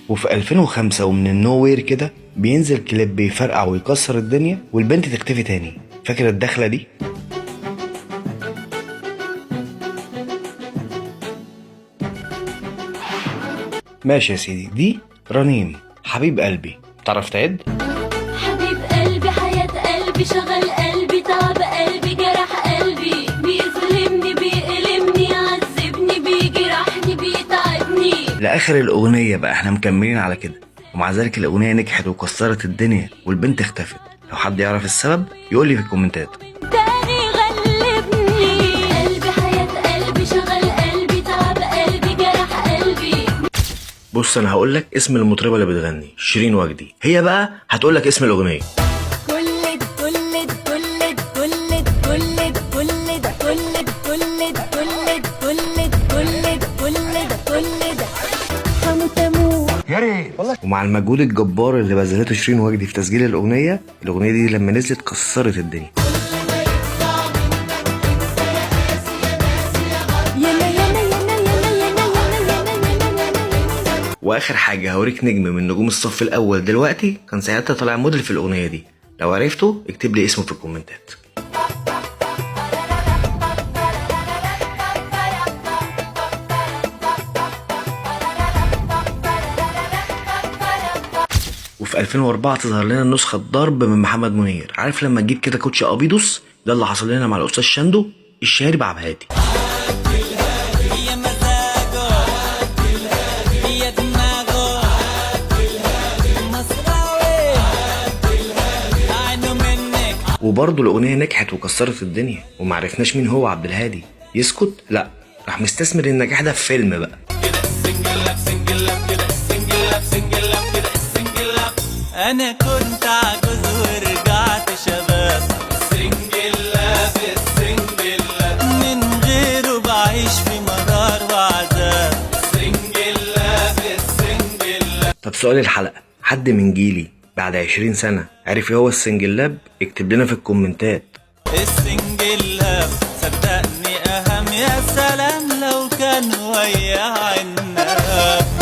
وفي 2005 ومن النووير كده بينزل كليب بيفرقع ويكسر الدنيا والبنت تختفي تاني. فاكر الدخلة دي؟ ماشي يا سيدي، دي رنيم حبيب قلبي. تعرف تعد؟ حبيب قلبي حياة قلبي شغل قلبي تعب قلبي جرح قلبي بيظلمني بيألمني يعذبني بيجرحني بيتعبني. لآخر الأغنية بقى احنا مكملين على كده، ومع ذلك الأغنية نجحت وكسرت الدنيا والبنت اختفت. لو حد يعرف السبب يقول لي في الكومنتات. تاني غلبني قلبي حياة قلبي شغل قلبي تعب قلبي جرح قلبي. بص انا هقول لك اسم المطربة اللي بتغني، شيرين وجدي. هي بقى هتقول لك اسم الأغنية. يا ريت والله. ومع المجهود الجبار اللي بذلته شيرين وجدي في تسجيل الأغنية دي لما نزلت كسرت الدنيا. واخر حاجه هوريك نجم من نجوم الصف الاول دلوقتي كان ساعتها طالع موديل في الاغنيه دي. لو عرفته اكتب لي اسمه في الكومنتات. وفي 2004 تظهر لنا النسخه الضرب من محمد منير. عارف لما تجيب كده كوتش ابيضوس؟ ده اللي حصل لنا مع الاستاذ شندو الشهري بعبد الهادي. وبرضه الأغنية نجحت وكسرت الدنيا ومعرفناش مين هو عبد الهادي. يسكت؟ لا، راح مستثمر النجاح ده في فيلم بقى. أنا كنت عجوز ورجعت شباب. من غيره بعيش في مرار وعذاب. طب سؤال الحلقة، حد من جيلي بعد 20 سنة عارف ايه هو السنجل لاب؟ اكتب لنا في الكومنتات. السنجل لاب صدقني أهم، يا سلام لو كان وياه عناب.